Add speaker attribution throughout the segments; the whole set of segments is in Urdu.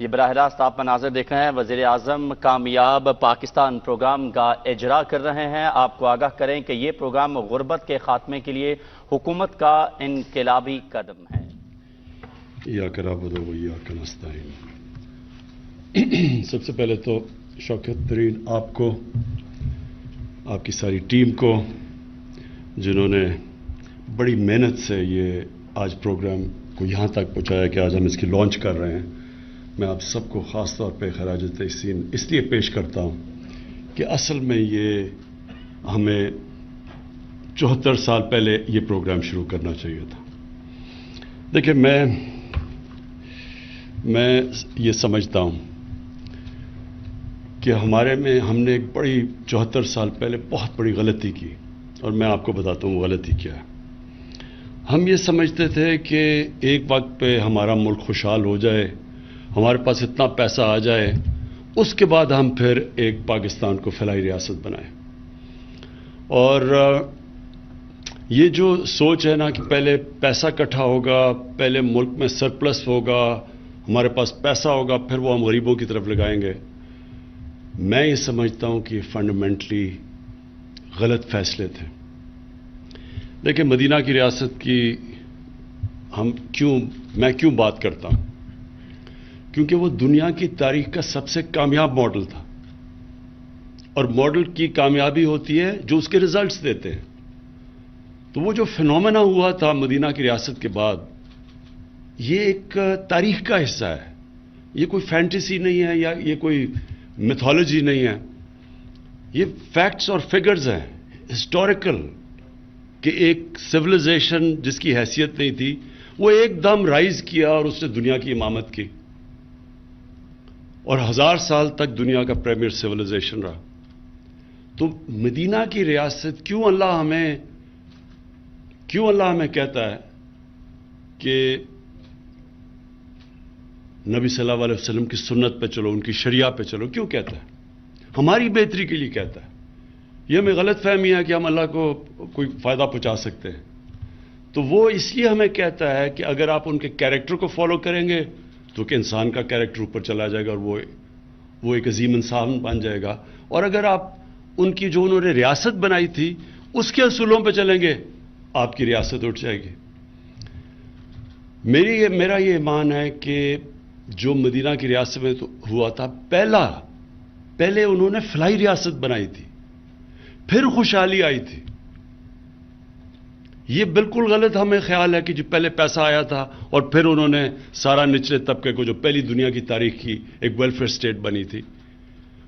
Speaker 1: یہ براہ راست آپ مناظر دیکھ رہے ہیں، وزیر اعظم کامیاب پاکستان پروگرام کا اجرا کر رہے ہیں۔ آپ کو آگاہ کریں کہ یہ پروگرام غربت کے خاتمے کے لیے حکومت کا انقلابی قدم ہے۔
Speaker 2: ایاک نعبد و ایاک نستعین۔ سب سے پہلے تو شوکت ترین آپ کو، آپ کی ساری ٹیم کو، جنہوں نے بڑی محنت سے یہ آج پروگرام کو یہاں تک پہنچایا کہ آج ہم اس کی لانچ کر رہے ہیں۔ میں آپ سب کو خاص طور پہ خراج تحسین اس لیے پیش کرتا ہوں کہ اصل میں یہ ہمیں 74 سال پہلے یہ پروگرام شروع کرنا چاہیے تھا۔ دیکھیں، میں یہ سمجھتا ہوں کہ ہم نے ایک بڑی 74 سال پہلے بہت بڑی غلطی کی، اور میں آپ کو بتاتا ہوں وہ غلطی کیا ہے۔ ہم یہ سمجھتے تھے کہ ایک وقت پہ ہمارا ملک خوشحال ہو جائے، ہمارے پاس اتنا پیسہ آ جائے، اس کے بعد ہم پھر ایک پاکستان کو فلاحی ریاست بنائیں۔ اور یہ جو سوچ ہے نا کہ پہلے پیسہ اکٹھا ہوگا، پہلے ملک میں سرپلس ہوگا، ہمارے پاس پیسہ ہوگا، پھر وہ ہم غریبوں کی طرف لگائیں گے، میں یہ سمجھتا ہوں کہ فنڈامنٹلی غلط فیصلے تھے۔ دیکھیں، مدینہ کی ریاست کی میں کیوں بات کرتا ہوں؟ کیونکہ وہ دنیا کی تاریخ کا سب سے کامیاب ماڈل تھا، اور ماڈل کی کامیابی ہوتی ہے جو اس کے ریزلٹس دیتے ہیں۔ تو وہ جو فینومینا ہوا تھا مدینہ کی ریاست کے بعد، یہ ایک تاریخ کا حصہ ہے، یہ کوئی فینٹیسی نہیں ہے یا یہ کوئی میتھولوجی نہیں ہے، یہ فیکٹس اور فگرز ہیں، ہسٹوریکل، کہ ایک سویلائزیشن جس کی حیثیت نہیں تھی وہ ایک دم رائز کیا اور اس نے دنیا کی امامت کی، اور 1000 سال تک دنیا کا پریمیئر سویلائزیشن رہا۔ تو مدینہ کی ریاست کیوں اللہ ہمیں کہتا ہے کہ نبی صلی اللہ علیہ وسلم کی سنت پہ چلو، ان کی شریعہ پہ چلو؟ کیوں کہتا ہے؟ ہماری بہتری کے لیے کہتا ہے۔ یہ ہمیں غلط فہمی ہے کہ ہم اللہ کو کوئی فائدہ پہنچا سکتے ہیں۔ تو وہ اس لیے ہمیں کہتا ہے کہ اگر آپ ان کے کیریکٹر کو فالو کریں گے تو کہ انسان کا کیریکٹر اوپر چلا جائے گا اور وہ ایک عظیم انسان بن جائے گا، اور اگر آپ ان کی جو انہوں نے ریاست بنائی تھی اس کے اصولوں پہ چلیں گے، آپ کی ریاست اٹھ جائے گی۔ میرا یہ ایمان ہے کہ جو مدینہ کی ریاست میں ہوا تھا، پہلے انہوں نے فلاحی ریاست بنائی تھی، پھر خوشحالی آئی تھی۔ یہ بالکل غلط ہمیں خیال ہے کہ جو پہلے پیسہ آیا تھا اور پھر انہوں نے سارا نچلے طبقے کو، جو پہلی دنیا کی تاریخ کی ایک ویلفیئر سٹیٹ بنی تھی،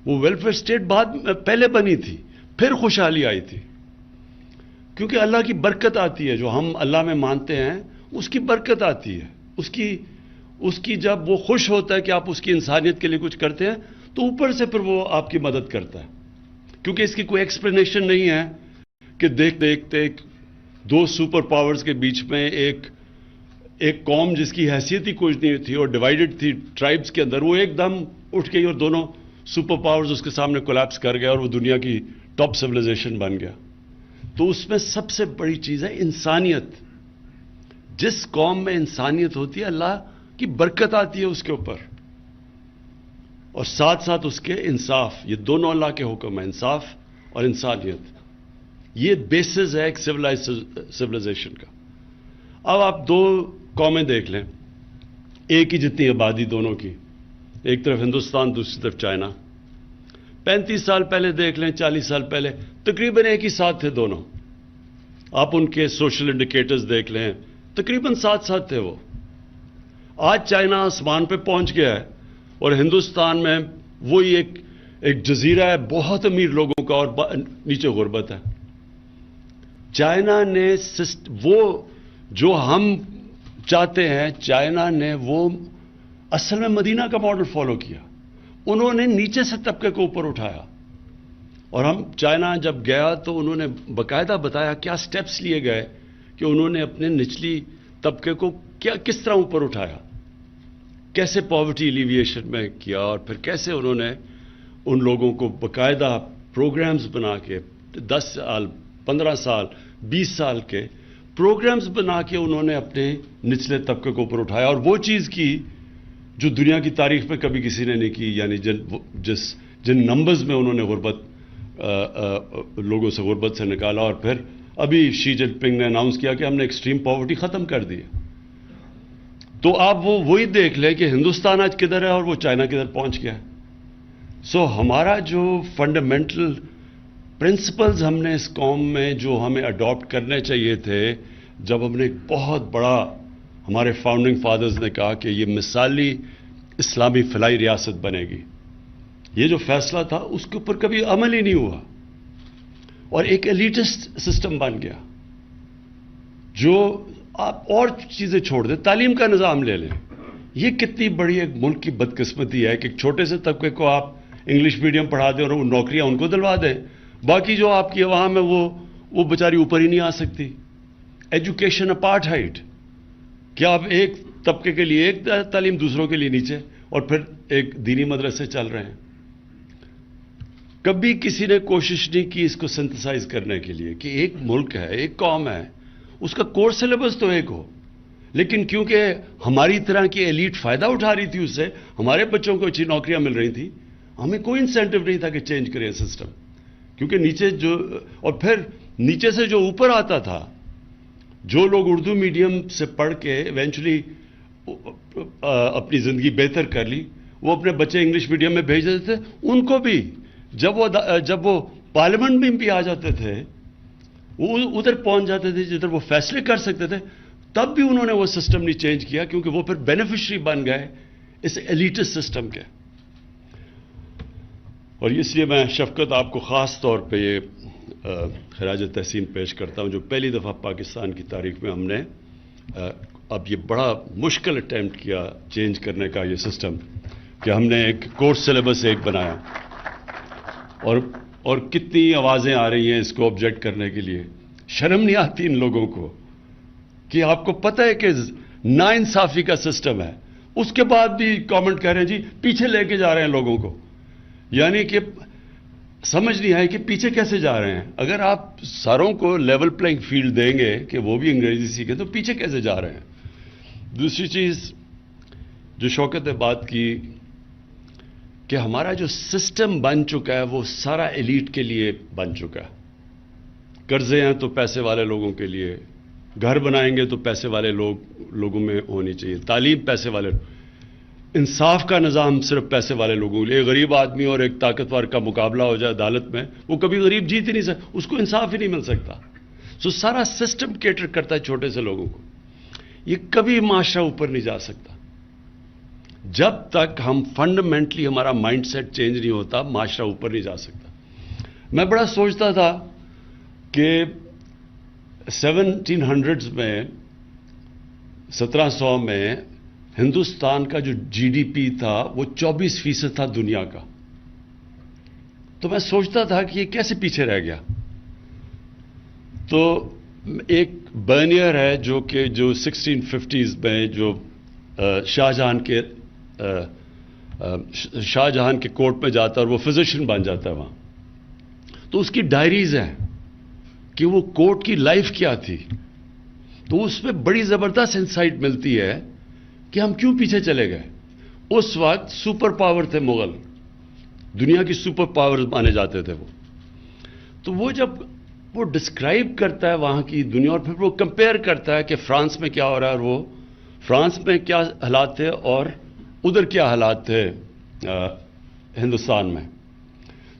Speaker 2: وہ ویلفیئر سٹیٹ پہلے بنی تھی، پھر خوشحالی آئی تھی۔ کیونکہ اللہ کی برکت آتی ہے، جو ہم اللہ میں مانتے ہیں اس کی برکت آتی ہے، اس کی جب وہ خوش ہوتا ہے کہ آپ اس کی انسانیت کے لیے کچھ کرتے ہیں تو اوپر سے پھر وہ آپ کی مدد کرتا ہے۔ کیونکہ اس کی کوئی ایکسپلینیشن نہیں ہے کہ دیکھتے دو سپر پاورز کے بیچ میں ایک قوم جس کی حیثیت ہی کچھ نہیں تھی اور ڈیوائیڈڈ تھی ٹرائبز کے اندر، وہ ایک دم اٹھ گئی اور دونوں سپر پاورز اس کے سامنے کولیپس کر گیا اور وہ دنیا کی ٹاپ سویلائزیشن بن گیا۔ تو اس میں سب سے بڑی چیز ہے انسانیت۔ جس قوم میں انسانیت ہوتی ہے، اللہ کی برکت آتی ہے اس کے اوپر، اور ساتھ ساتھ اس کے انصاف۔ یہ دونوں اللہ کے حکم ہیں، انصاف اور انسانیت۔ یہ بیسز ہے ایک سویلائزیشن کا۔ اب آپ دو قومیں دیکھ لیں، ایک ہی جتنی آبادی دونوں کی، ایک طرف ہندوستان، دوسری طرف چائنا۔ 35 سال پہلے دیکھ لیں، 40 سال پہلے تقریباً ایک ہی ساتھ تھے دونوں۔ آپ ان کے سوشل انڈیکیٹرز دیکھ لیں، تقریباً ساتھ تھے وہ۔ آج چائنا آسمان پہ پہنچ گیا ہے اور ہندوستان میں وہی ایک جزیرہ ہے بہت امیر لوگوں کا اور نیچے غربت ہے۔ چائنا نے وہ جو ہم چاہتے ہیں، چائنا نے وہ اصل میں مدینہ کا ماڈل فالو کیا۔ انہوں نے نیچے سے طبقے کو اوپر اٹھایا، اور چائنا جب گیا تو انہوں نے باقاعدہ بتایا کیا سٹیپس لیے گئے کہ انہوں نے اپنے نچلی طبقے کو کس طرح اوپر اٹھایا، کیسے پاورٹی ایلیویشن میں کیا، اور پھر کیسے انہوں نے ان لوگوں کو باقاعدہ پروگرامز بنا کے 10 سال 15 سال 20 سال کے پروگرامز بنا کے انہوں نے اپنے نچلے طبقے کو اوپر اٹھایا، اور وہ چیز کی جو دنیا کی تاریخ میں کبھی کسی نے نہیں کی، یعنی جن نمبرز میں انہوں نے لوگوں سے غربت سے نکالا، اور پھر ابھی شی جن پنگ نے اناؤنس کیا کہ ہم نے ایکسٹریم پاورٹی ختم کر دی. تو آپ وہی دیکھ لیں کہ ہندوستان آج کدھر ہے اور وہ چائنا کدھر پہنچ گیا ہے. سو ہمارا جو فنڈامنٹل پرنسپلز ہم نے اس قوم میں جو ہمیں اڈاپٹ کرنے چاہیے تھے، جب ہم نے ایک بہت بڑا، ہمارے فاؤنڈنگ فادرز نے کہا کہ یہ مثالی اسلامی فلاحی ریاست بنے گی، یہ جو فیصلہ تھا اس کے اوپر کبھی عمل ہی نہیں ہوا، اور ایک ایلیٹسٹ سسٹم بن گیا. جو آپ اور چیزیں چھوڑ دیں، تعلیم کا نظام لے لیں، یہ کتنی بڑی ایک ملک کی بدقسمتی ہے کہ ایک چھوٹے سے طبقے کو آپ انگلش میڈیم پڑھا دیں اور وہ نوکریاں ان کو دلوا دیں، باقی جو آپ کی عوام ہے وہ بیچاری اوپر ہی نہیں آ سکتی. ایجوکیشن اپارٹھائڈ، کہ آپ ایک طبقے کے لیے ایک تعلیم، دوسروں کے لیے نیچے، اور پھر ایک دینی مدرسے چل رہے ہیں. کبھی کسی نے کوشش نہیں کی اس کو سنتھسائز کرنے کے لیے کہ ایک ملک ہے، ایک قوم ہے، اس کا کورس سلیبس تو ایک ہو، لیکن کیونکہ ہماری طرح کی ایلیٹ فائدہ اٹھا رہی تھی اس سے، ہمارے بچوں کو اچھی نوکریاں مل رہی تھیں، ہمیں کوئی انسینٹو نہیں تھا کہ چینج کریں سسٹم. کیونکہ نیچے اور پھر نیچے سے جو اوپر آتا تھا، جو لوگ اردو میڈیم سے پڑھ کے ایونچولی اپنی زندگی بہتر کر لی، وہ اپنے بچے انگلش میڈیم میں بھیج دیتے تھے. ان کو بھی جب وہ پارلیمنٹ میں بھی آ جاتے تھے، وہ ادھر پہنچ جاتے تھے جدھر وہ فیصلے کر سکتے تھے، تب بھی انہوں نے وہ سسٹم نہیں چینج کیا، کیونکہ وہ پھر بینیفیشری بن گئے اس ایلیٹسٹ سسٹم کے. اور اس لیے میں شفقت آپ کو خاص طور پہ یہ خراج تحسین پیش کرتا ہوں، جو پہلی دفعہ پاکستان کی تاریخ میں ہم نے اب یہ بڑا مشکل اٹیمپٹ کیا چینج کرنے کا یہ سسٹم، کہ ہم نے ایک کورس سلیبس ایک بنایا. اور کتنی آوازیں آ رہی ہیں اس کو آبجیکٹ کرنے کے لیے. شرم نہیں آتی ان لوگوں کو کہ آپ کو پتہ ہے کہ ناانصافی کا سسٹم ہے، اس کے بعد بھی کامنٹ کر رہے ہیں جی پیچھے لے کے جا رہے ہیں لوگوں کو. یعنی کہ سمجھ نہیں آئے کہ پیچھے کیسے جا رہے ہیں. اگر آپ ساروں کو لیول پلینگ فیلڈ دیں گے کہ وہ بھی انگریزی سیکھیں تو پیچھے کیسے جا رہے ہیں. دوسری چیز جو شوکت نے بات کی کہ ہمارا جو سسٹم بن چکا ہے وہ سارا ایلیٹ کے لیے بن چکا ہے. قرضے ہیں تو پیسے والے لوگوں کے لیے، گھر بنائیں گے تو پیسے والے لوگوں میں ہونی چاہیے، تعلیم پیسے والے، انصاف کا نظام صرف پیسے والے لوگوں کے لیے. غریب آدمی اور ایک طاقتور کا مقابلہ ہو جائے عدالت میں، وہ کبھی غریب جیت ہی نہیں سکتا، اس کو انصاف ہی نہیں مل سکتا. سو سارا سسٹم کیٹر کرتا ہے چھوٹے سے لوگوں کو. یہ کبھی معاشرہ اوپر نہیں جا سکتا جب تک ہم فنڈامنٹلی ہمارا مائنڈ سیٹ چینج نہیں ہوتا. معاشرہ اوپر نہیں جا سکتا. میں بڑا سوچتا تھا کہ 1700s میں 1700 میں ہندوستان کا جو جی ڈی پی تھا وہ 24% تھا دنیا کا. تو میں سوچتا تھا کہ یہ کیسے پیچھے رہ گیا. تو ایک برنیئر ہے جو 1650s میں جو شاہ جہان کے کورٹ میں جاتا ہے اور وہ فزیشین بن جاتا ہے وہاں. تو اس کی ڈائریز ہیں کہ وہ کورٹ کی لائف کیا تھی. تو اس میں بڑی زبردست انسائٹ ملتی ہے کہ ہم کیوں پیچھے چلے گئے. اس وقت سپر پاور تھے مغل، دنیا کی سپر پاور مانے جاتے تھے وہ. تو وہ جب وہ ڈسکرائب کرتا ہے وہاں کی دنیا اور پھر وہ کمپیئر کرتا ہے کہ فرانس میں کیا ہو رہا ہے اور وہ فرانس میں کیا حالات تھے اور ادھر کیا حالات تھے ہندوستان میں.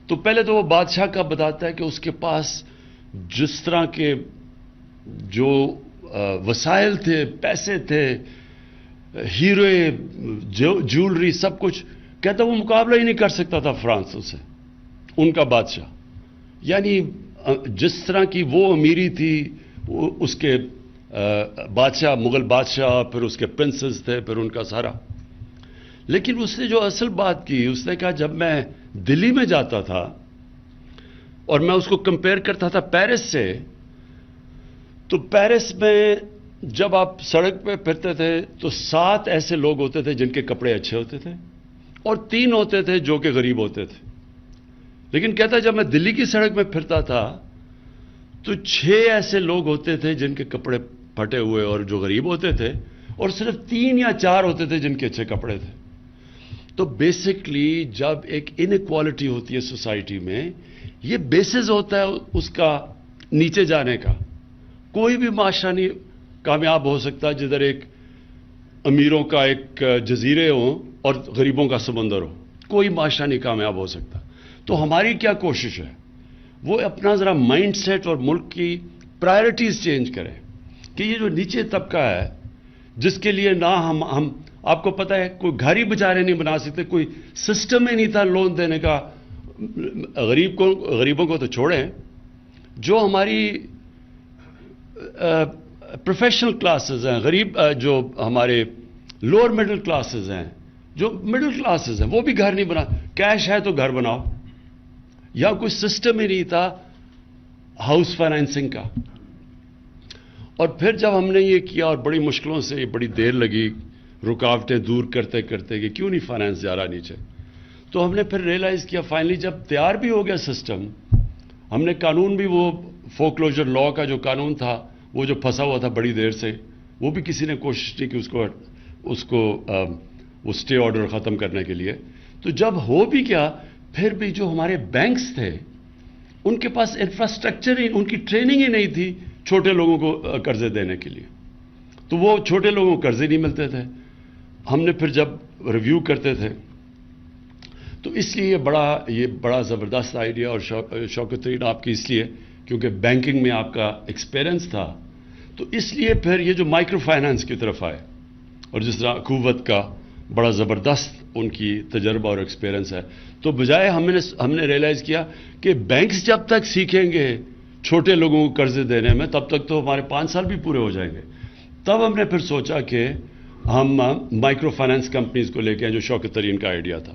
Speaker 2: تو پہلے تو وہ بادشاہ کا بتاتا ہے کہ اس کے پاس جس طرح کے جو وسائل تھے، پیسے تھے، ہیرے، جیولری، سب کچھ، کہتا وہ مقابلہ ہی نہیں کر سکتا تھا فرانس سے، ان کا بادشاہ. یعنی جس طرح کی وہ امیری تھی اس کے بادشاہ، مغل بادشاہ، پھر اس کے پرنسز تھے، پھر ان کا سارا. لیکن اس نے جو اصل بات کی، اس نے کہا جب میں دلی میں جاتا تھا اور میں اس کو کمپیئر کرتا تھا پیرس سے، تو پیرس میں جب آپ سڑک پہ پھرتے تھے تو 7 ایسے لوگ ہوتے تھے جن کے کپڑے اچھے ہوتے تھے اور 3 ہوتے تھے جو کہ غریب ہوتے تھے. لیکن کہتا جب میں دلی کی سڑک میں پھرتا تھا تو 6 ایسے لوگ ہوتے تھے جن کے کپڑے پھٹے ہوئے اور جو غریب ہوتے تھے، اور صرف 3 یا 4 ہوتے تھے جن کے اچھے کپڑے تھے. تو بیسکلی جب ایک انیکوالٹی ہوتی ہے سوسائٹی میں، یہ بیسز ہوتا ہے اس کا نیچے جانے کا. کوئی بھی معاشرہ نہیں کامیاب ہو سکتا جدھر ایک امیروں کا ایک جزیرے ہوں اور غریبوں کا سمندر ہو. کوئی معاشرہ نہیں کامیاب ہو سکتا. تو ہماری کیا کوشش ہے، وہ اپنا ذرا مائنڈ سیٹ اور ملک کی پرائرٹیز چینج کریں کہ یہ جو نیچے طبقہ ہے جس کے لیے نہ ہم آپ کو پتہ ہے کوئی گھر ہی بیچارے نہیں بنا سکتے، کوئی سسٹم ہی نہیں تھا لون دینے کا. غریبوں کو تو چھوڑیں، جو ہماری پروفیشنل کلاسز ہیں، غریب جو ہمارے لوور مڈل کلاسز ہیں، جو مڈل کلاسز ہیں، وہ بھی گھر نہیں بنا. کیش ہے تو گھر بناؤ. یا کوئی سسٹم ہی نہیں تھا ہاؤس فائنینسنگ کا. اور پھر جب ہم نے یہ کیا اور بڑی مشکلوں سے بڑی دیر لگی رکاوٹیں دور کرتے کرتے کہ کیوں نہیں فائنینس جا رہا نیچے، تو ہم نے پھر ریئلائز کیا فائنلی جب تیار بھی ہو گیا سسٹم، ہم نے قانون بھی وہ فورکلوجر لا کا جو قانون تھا وہ جو پھنسا ہوا تھا بڑی دیر سے، وہ بھی کسی نے کوشش کی کہ اس کو وہ اسٹے آرڈر ختم کرنے کے لیے. تو جب ہو بھی کیا، پھر بھی جو ہمارے بینکس تھے ان کے پاس انفراسٹرکچر ہی، ان کی ٹریننگ ہی نہیں تھی چھوٹے لوگوں کو قرضے دینے کے لیے. تو وہ چھوٹے لوگوں کو قرضے نہیں ملتے تھے. ہم نے پھر جب ریویو کرتے تھے تو اس لیے یہ بڑا زبردست آئیڈیا. اور شوکت ترین آپ کی اس لیے کیونکہ بینکنگ میں آپ کا ایکسپیرئنس تھا، تو اس لیے پھر یہ جو مائکرو فائنانس کی طرف آئے. اور جس طرح قوت کا بڑا زبردست ان کی تجربہ اور ایکسپیرئنس ہے، تو بجائے ہم نے ریئلائز کیا کہ بینکس جب تک سیکھیں گے چھوٹے لوگوں کو قرضے دینے میں تب تک تو ہمارے 5 سال بھی پورے ہو جائیں گے. تب ہم نے پھر سوچا کہ ہم مائکرو فائنانس کمپنیز کو لے کے آئے، جو شوکت ترین کا آئیڈیا تھا.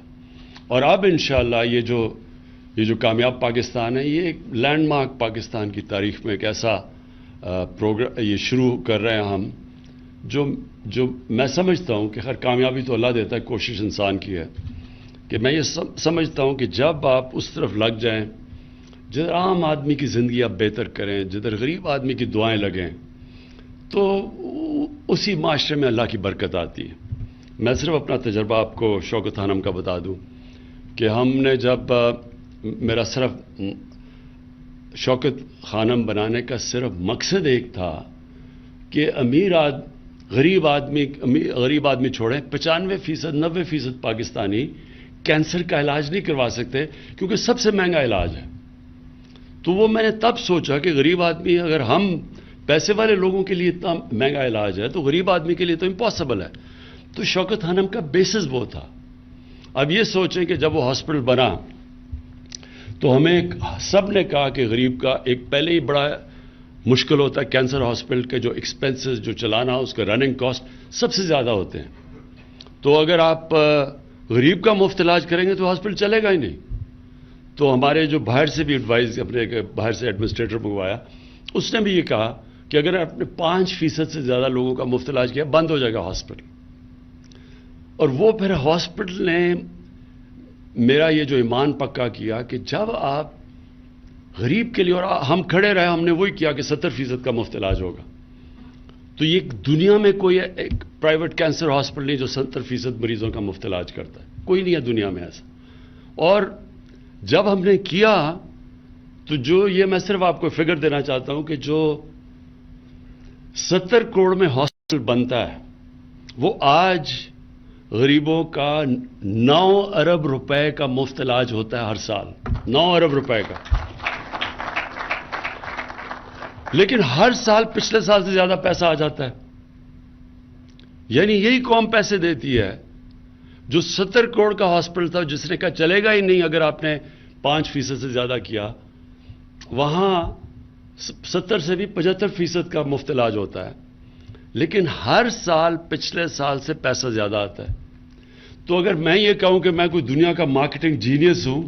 Speaker 2: اور اب انشاءاللہ یہ جو کامیاب پاکستان ہے، یہ ایک لینڈ مارک پاکستان کی تاریخ میں ایک ایسا پروگرام یہ شروع کر رہے ہیں ہم، جو میں سمجھتا ہوں کہ خیر کامیابی تو اللہ دیتا ہے، کوشش انسان کی ہے. کہ میں یہ سمجھتا ہوں کہ جب آپ اس طرف لگ جائیں جدھر عام آدمی کی زندگی آپ بہتر کریں، جدھر غریب آدمی کی دعائیں لگیں، تو اسی معاشرے میں اللہ کی برکت آتی ہے. میں صرف اپنا تجربہ آپ کو شوکت خانم کا بتا دوں کہ ہم نے جب میرا صرف شوکت خانم بنانے کا صرف مقصد ایک تھا کہ غریب آدمی چھوڑیں، 95% 90% پاکستانی کینسر کا علاج نہیں کروا سکتے کیونکہ سب سے مہنگا علاج ہے. تو وہ میں نے تب سوچا کہ غریب آدمی، اگر ہم پیسے والے لوگوں کے لیے اتنا مہنگا علاج ہے تو غریب آدمی کے لیے تو امپاسبل ہے. تو شوکت خانم کا بیسس وہ تھا. اب یہ سوچیں کہ جب وہ ہاسپٹل بنا تو ہمیں سب نے کہا کہ غریب کا ایک پہلے ہی بڑا مشکل ہوتا ہے، کینسر ہاسپٹل کے جو ایکسپنسز جو چلانا اس کا رننگ کاسٹ سب سے زیادہ ہوتے ہیں. تو اگر آپ غریب کا مفت علاج کریں گے تو ہاسپٹل چلے گا ہی نہیں. تو ہمارے جو باہر سے بھی ایڈوائز، اپنے باہر سے ایڈمنسٹریٹر منگوایا، اس نے بھی یہ کہا کہ اگر آپ نے 5% سے زیادہ لوگوں کا مفت علاج کیا بند ہو جائے گا ہاسپٹل. اور وہ پھر ہاسپٹل نے میرا یہ جو ایمان پکا کیا کہ جب آپ غریب کے لیے، اور ہم کھڑے رہے، ہم نے وہی کیا کہ 70% کا مفت علاج ہوگا. تو یہ دنیا میں کوئی ایک پرائیویٹ کینسر ہاسپٹل نہیں جو 70% مریضوں کا مفت علاج کرتا ہے، کوئی نہیں ہے دنیا میں ایسا. اور جب ہم نے کیا تو جو یہ میں صرف آپ کو فگر دینا چاہتا ہوں کہ جو 70 کروڑ میں ہاسپٹل بنتا ہے وہ آج غریبوں کا 9 ارب روپے کا مفت علاج ہوتا ہے ہر سال. 9 ارب روپے کا. لیکن ہر سال پچھلے سال سے زیادہ پیسہ آ جاتا ہے. یعنی یہی قوم پیسے دیتی ہے. جو 70 کروڑ کا ہاسپٹل تھا جس نے کہا چلے گا ہی نہیں اگر آپ نے 5% سے زیادہ کیا، وہاں 70 سے بھی 75% کا مفت علاج ہوتا ہے. لیکن ہر سال پچھلے سال سے پیسہ زیادہ آتا ہے. تو اگر میں یہ کہوں کہ میں کوئی دنیا کا مارکیٹنگ جینیس ہوں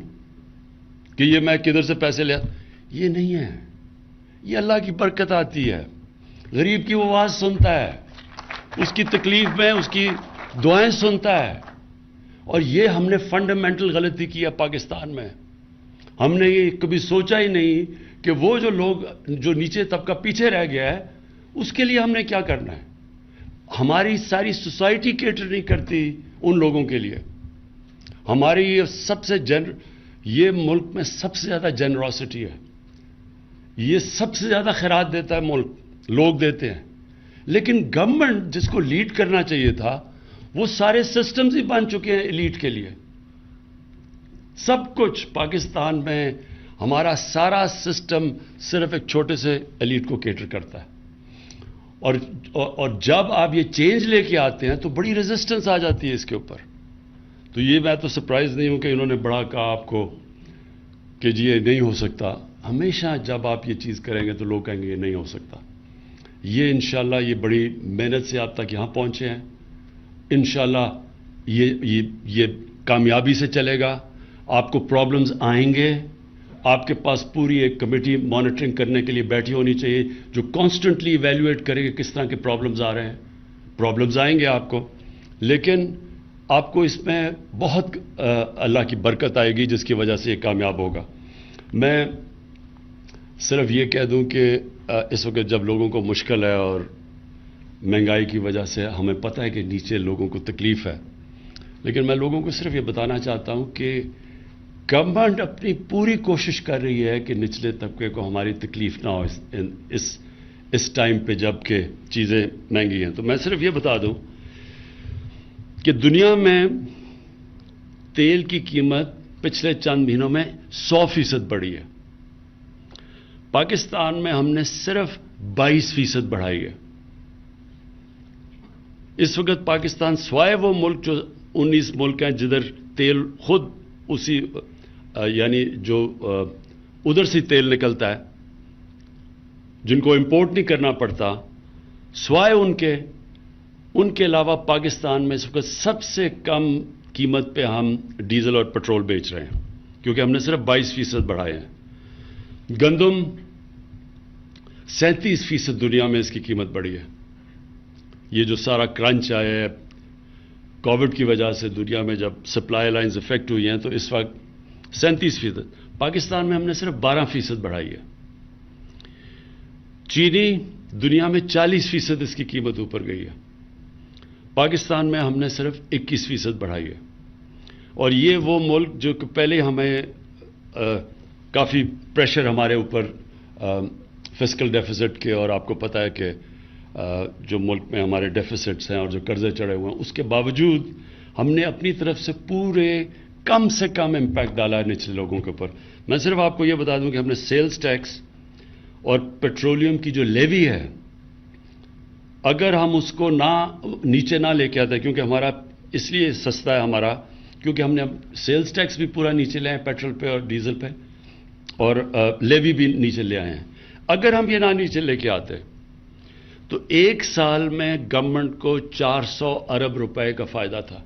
Speaker 2: کہ یہ میں کدھر سے پیسے لیا، یہ نہیں ہے. یہ اللہ کی برکت آتی ہے. غریب کی وہ آواز سنتا ہے، اس کی تکلیف میں اس کی دعائیں سنتا ہے. اور یہ ہم نے فنڈامنٹل غلطی کی ہے پاکستان میں. ہم نے یہ کبھی سوچا ہی نہیں کہ وہ جو لوگ جو نیچے طبقہ پیچھے رہ گیا ہے اس کے لیے ہم نے کیا کرنا ہے. ہماری ساری سوسائٹی کیٹر نہیں کرتی ان لوگوں کے لیے. ہماری یہ ملک میں سب سے زیادہ جنراسٹی ہے، یہ سب سے زیادہ خیرات دیتا ہے ملک، لوگ دیتے ہیں، لیکن گورنمنٹ جس کو لیڈ کرنا چاہیے تھا وہ سارے سسٹمز ہی بن چکے ہیں ایلیٹ کے لیے. سب کچھ پاکستان میں ہمارا سارا سسٹم صرف ایک چھوٹے سے ایلیٹ کو کیٹر کرتا ہے، اور جب آپ یہ چینج لے کے آتے ہیں تو بڑی ریزسٹنس آ جاتی ہے اس کے اوپر. تو یہ میں تو سرپرائز نہیں ہوں کہ انہوں نے بڑا کہا آپ کو کہ جی یہ نہیں ہو سکتا. ہمیشہ جب آپ یہ چیز کریں گے تو لوگ کہیں گے یہ نہیں ہو سکتا. یہ انشاءاللہ یہ بڑی محنت سے آپ تک یہاں پہنچے ہیں. انشاءاللہ یہ کامیابی سے چلے گا. آپ کو پرابلمز آئیں گے، آپ کے پاس پوری ایک کمیٹی مانیٹرنگ کرنے کے لیے بیٹھی ہونی چاہیے جو کانسٹنٹلی ایویلویٹ کرے کہ کس طرح کے پرابلمز آ رہے ہیں. پرابلمز آئیں گے آپ کو، لیکن آپ کو اس میں بہت اللہ کی برکت آئے گی جس کی وجہ سے یہ کامیاب ہوگا. میں صرف یہ کہہ دوں کہ اس وقت جب لوگوں کو مشکل ہے اور مہنگائی کی وجہ سے ہمیں پتہ ہے کہ نیچے لوگوں کو تکلیف ہے، لیکن میں لوگوں کو صرف یہ بتانا چاہتا ہوں کہ گورنمنٹ اپنی پوری کوشش کر رہی ہے کہ نچلے طبقے کو ہماری تکلیف نہ ہو اس ٹائم پہ جب کہ چیزیں مہنگی ہیں. تو میں صرف یہ بتا دوں کہ دنیا میں تیل کی قیمت پچھلے چند مہینوں میں 100% بڑھی ہے. پاکستان میں ہم نے صرف 22% بڑھائی ہے. اس وقت پاکستان سوائے وہ ملک جو 19 ملک ہیں جدھر تیل خود اسی یعنی جو ادھر سے تیل نکلتا ہے جن کو امپورٹ نہیں کرنا پڑتا، سوائے ان کے علاوہ پاکستان میں اس وقت سب سے کم قیمت پہ ہم ڈیزل اور پیٹرول بیچ رہے ہیں کیونکہ ہم نے صرف 22% بڑھائے ہیں. گندم 37% دنیا میں اس کی قیمت بڑھی ہے. یہ جو سارا کرنچ آیا ہے کووڈ کی وجہ سے دنیا میں جب سپلائی لائنز افیکٹ ہوئی ہیں تو اس وقت 37%. پاکستان میں ہم نے صرف 12% بڑھائی ہے. چینی دنیا میں 40% اس کی قیمت اوپر گئی ہے. پاکستان میں ہم نے صرف 21% بڑھائی ہے. اور یہ وہ ملک جو کہ پہلے ہمیں کافی پریشر ہمارے اوپر فسکل ڈیفیسٹ کے، اور آپ کو پتہ ہے کہ جو ملک میں ہمارے ڈیفیسٹس ہیں اور جو قرضے چڑھے ہوئے ہیں، اس کے باوجود ہم نے اپنی طرف سے پورے کم سے کم امپیکٹ ڈالا ہے نچلے لوگوں کے اوپر. میں صرف آپ کو یہ بتا دوں کہ ہم نے سیلز ٹیکس اور پیٹرولیم کی جو لیوی ہے، اگر ہم اس کو نیچے نہ لے کے آتے، کیونکہ ہمارا اس لیے سستا ہے ہمارا کیونکہ ہم نے سیلز ٹیکس بھی پورا نیچے لے آئے پیٹرول پہ اور ڈیزل پہ، اور لیوی بھی نیچے لے آئے ہیں. اگر ہم یہ نہ نیچے لے کے آتے تو ایک سال میں گورنمنٹ کو 400 ارب روپے کا فائدہ تھا.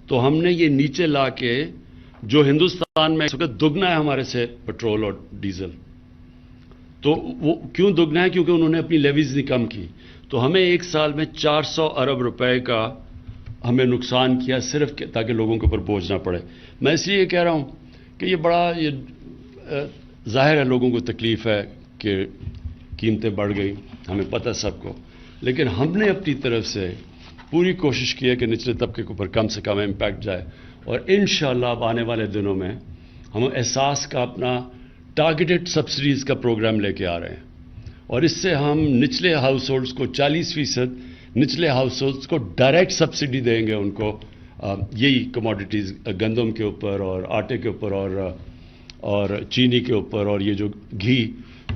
Speaker 2: تو ہم نے یہ نیچے لا کے، جو ہندوستان میں اس وقت دگنا ہے ہمارے سے پیٹرول اور ڈیزل، تو وہ کیوں دگنا ہے؟ کیونکہ انہوں نے اپنی لیویز نہیں کم کی. تو ہمیں ایک سال میں 400 ارب روپے کا ہمیں نقصان کیا صرف تاکہ لوگوں کے اوپر بوجھ نہ پڑے. میں اس لیے یہ کہہ رہا ہوں کہ یہ ظاہر ہے لوگوں کو تکلیف ہے کہ قیمتیں بڑھ گئی، ہمیں پتہ سب کو، لیکن ہم نے اپنی طرف سے پوری کوشش کی ہے کہ نچلے طبقے کے اوپر کم سے کم امپیکٹ جائے. اور انشاءاللہ اب آنے والے دنوں میں ہم احساس کا اپنا ٹارگیٹڈ سبسڈیز کا پروگرام لے کے آ رہے ہیں، اور اس سے ہم نچلے ہاؤس ہولڈز کو 40% نچلے ہاؤس ہولڈز کو ڈائریکٹ سبسڈی دیں گے ان کو یہی کموڈیٹیز گندم کے اوپر اور آٹے کے اوپر اور چینی کے اوپر. اور یہ جو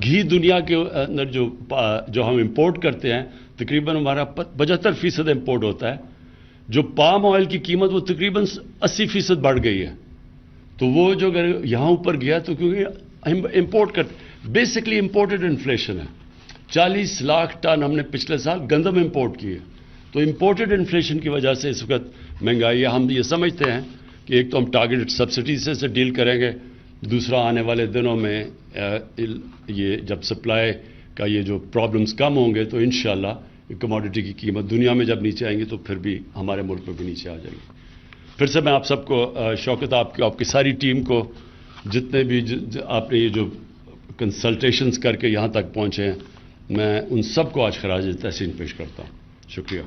Speaker 2: گھی دنیا کے اندر جو ہم امپورٹ کرتے ہیں تقریباً ہمارا 75% امپورٹ ہوتا ہے. جو پام آئل کی قیمت وہ تقریباً 80% بڑھ گئی ہے. تو وہ جو اگر یہاں اوپر گیا تو کیونکہ ہم امپورٹ کرتے، بیسکلی امپورٹڈ انفلیشن ہے. 40 لاکھ ٹن ہم نے پچھلے سال گندم امپورٹ کی ہے. تو امپورٹڈ انفلیشن کی وجہ سے اس وقت مہنگائی ہے. ہم یہ سمجھتے ہیں کہ ایک تو ہم ٹارگیٹڈ سبسڈیز سے ڈیل کریں گے، دوسرا آنے والے دنوں میں یہ جب سپلائی کا یہ جو پرابلمز کم ہوں گے تو انشاءاللہ کموڈٹی کی قیمت دنیا میں جب نیچے آئیں گی تو پھر بھی ہمارے ملک میں بھی نیچے آ جائے گی. پھر سے میں آپ سب کو شوکت، آپ کی ساری ٹیم کو، جتنے بھی آپ نے یہ جو کنسلٹیشنز کر کے یہاں تک پہنچے ہیں، میں ان سب کو آج خراج تحسین پیش کرتا ہوں. شکریہ.